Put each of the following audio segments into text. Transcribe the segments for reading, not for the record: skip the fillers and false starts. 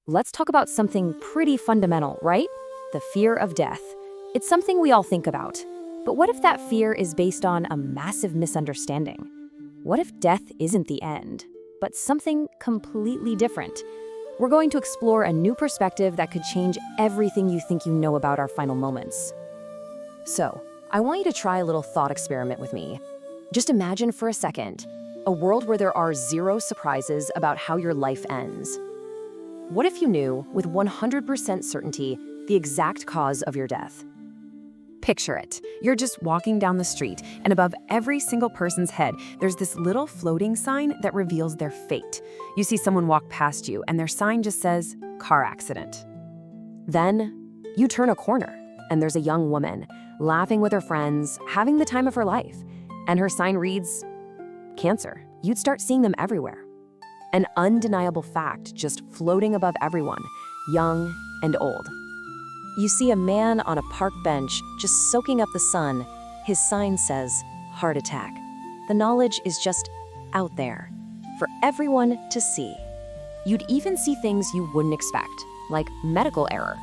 let's talk about something pretty fundamental, right? The fear of death. It's something we all think about. But what if that fear is based on a massive misunderstanding? What if death isn't the end, but something completely different? We're going to explore a new perspective that could change everything you think you know about our final moments. So, I want you to try a little thought experiment with me. Just imagine for a second a world where there are zero surprises about how your life ends. What if you knew, with 100% certainty, the exact cause of your death? Picture it. You're just walking down the street, and above every single person's head, there's this little floating sign that reveals their fate. You see someone walk past you, and their sign just says, car accident. Then, you turn a corner, and there's a young woman, laughing with her friends, having the time of her life. And her sign reads, cancer. You'd start seeing them everywhere. An undeniable fact just floating above everyone, young and old. You see a man on a park bench just soaking up the sun. His sign says, heart attack. The knowledge is just out there for everyone to see. You'd even see things you wouldn't expect, like medical error.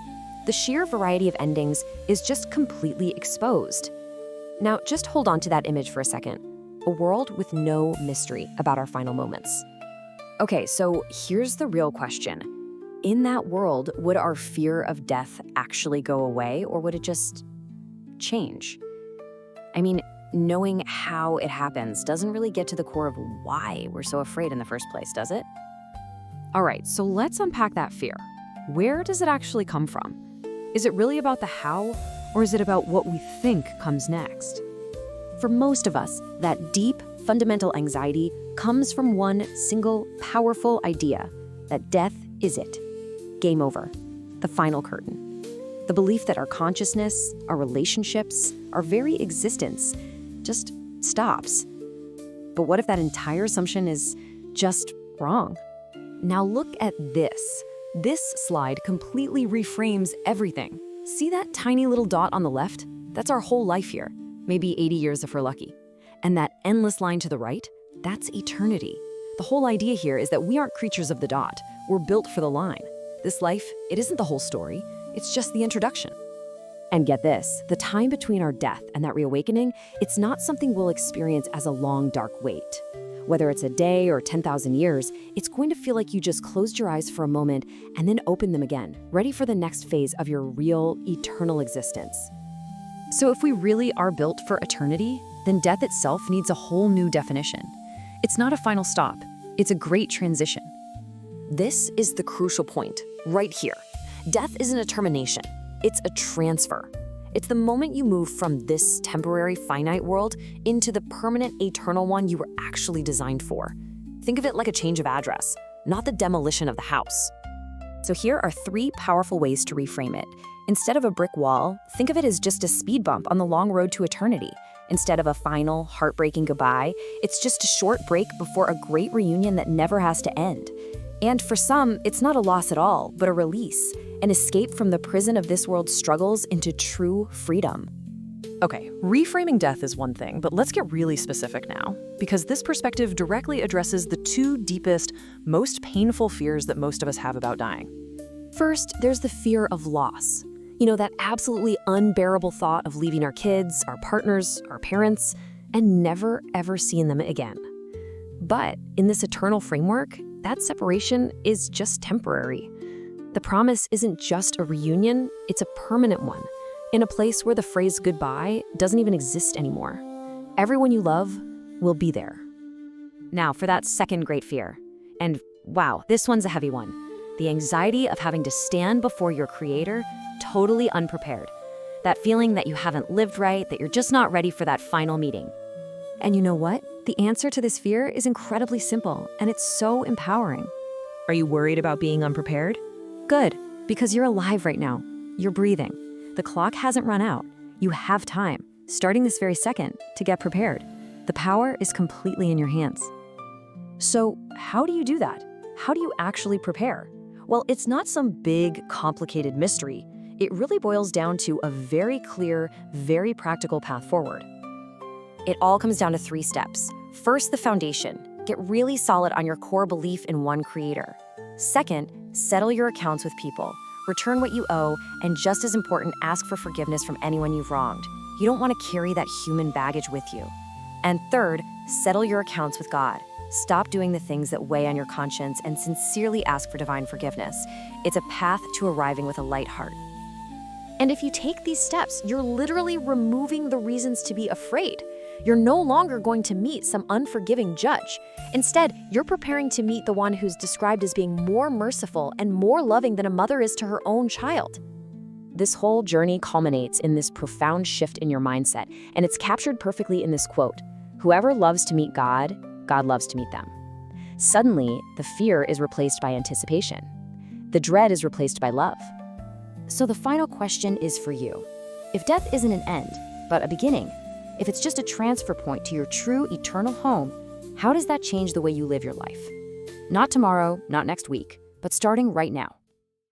The sheer variety of endings is just completely exposed. Now, just hold on to that image for a second. A world with no mystery about our final moments. Okay, so here's the real question. In that world, would our fear of death actually go away, or would it just change? I mean, knowing how it happens doesn't really get to the core of why we're so afraid in the first place, does it? All right, so let's unpack that fear. Where does it actually come from? Is it really about the how, or is it about what we think comes next? For most of us, that deep, fundamental anxiety comes from one single, powerful idea, that death is it. Game over. The final curtain. The belief that our consciousness, our relationships, our very existence just stops. But what if that entire assumption is just wrong? Now look at this. This slide completely reframes everything. See that tiny little dot on the left? That's our whole life here, maybe 80 years if we're lucky. And that endless line to the right, that's eternity. The whole idea here is that we aren't creatures of the dot. We're built for the line. This life, it isn't the whole story. It's just the introduction. And get this, the time between our death and that reawakening, it's not something we'll experience as a long, dark wait. Whether it's a day or 10,000 years, it's going to feel like you just closed your eyes for a moment and then opened them again, ready for the next phase of your real, eternal existence. So if we really are built for eternity, then death itself needs a whole new definition. It's not a final stop. It's a great transition. This is the crucial point, right here. Death isn't a termination. It's a transfer. It's the moment you move from this temporary, finite world into the permanent, eternal one you were actually designed for. Think of it like a change of address, not the demolition of the house. So here are 3 powerful ways to reframe it. Instead of a brick wall, think of it as just a speed bump on the long road to eternity. Instead of a final, heartbreaking goodbye, it's just a short break before a great reunion that never has to end. And for some, it's not a loss at all, but a release, an escape from the prison of this world's struggles into true freedom. Okay, reframing death is one thing, but let's get really specific now, because this perspective directly addresses the 2 deepest, most painful fears that most of us have about dying. First, there's the fear of loss. You know, that absolutely unbearable thought of leaving our kids, our partners, our parents, and never ever seeing them again. But in this eternal framework, that separation is just temporary. The promise isn't just a reunion, it's a permanent one, in a place where the phrase goodbye doesn't even exist anymore. Everyone you love will be there. Now for that second great fear. And wow, this one's a heavy one. The anxiety of having to stand before your creator totally unprepared. That feeling that you haven't lived right, that you're just not ready for that final meeting. And you know what? The answer to this fear is incredibly simple, and it's so empowering. Are you worried about being unprepared? Good, because you're alive right now. You're breathing. The clock hasn't run out. You have time, starting this very second, to get prepared. The power is completely in your hands. So how do you do that? How do you actually prepare? Well, it's not some big, complicated mystery. It really boils down to a very clear, very practical path forward. It all comes down to 3 steps. First, the foundation. Get really solid on your core belief in one creator. Second, settle your accounts with people, return what you owe, and just as important, ask for forgiveness from anyone you've wronged. You don't want to carry that human baggage with you. And third, settle your accounts with God. Stop doing the things that weigh on your conscience and sincerely ask for divine forgiveness. It's a path to arriving with a light heart. And if you take these steps, you're literally removing the reasons to be afraid. You're no longer going to meet some unforgiving judge. Instead, you're preparing to meet the one who's described as being more merciful and more loving than a mother is to her own child. This whole journey culminates in this profound shift in your mindset, and it's captured perfectly in this quote: "Whoever loves to meet God, God loves to meet them." Suddenly, the fear is replaced by anticipation. The dread is replaced by love. So the final question is for you. If death isn't an end, but a beginning, if it's just a transfer point to your true eternal home, how does that change the way you live your life? Not tomorrow, not next week, but starting right now.